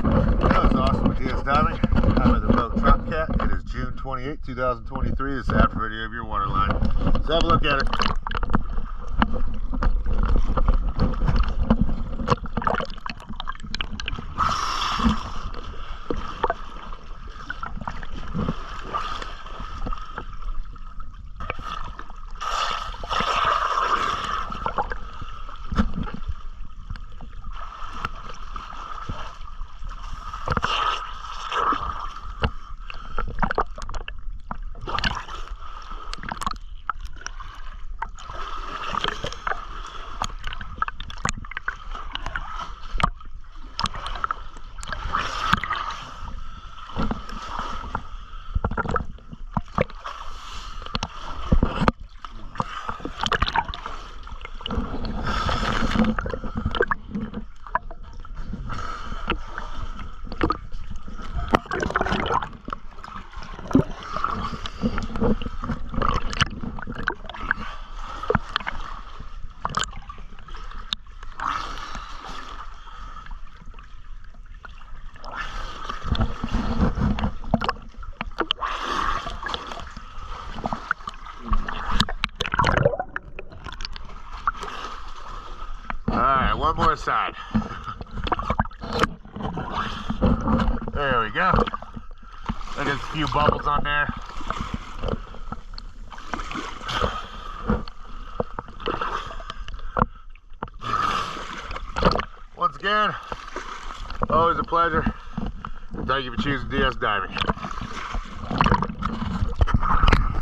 That was awesome with DS diving. I'm at the boat Trop Cat. It is June 28, 2023. This is after video of your waterline. Let's have a look at it. Alright, one more side. There we go. Look at a few bubbles on there. Once again, always a pleasure. Thank you for choosing DS Diving.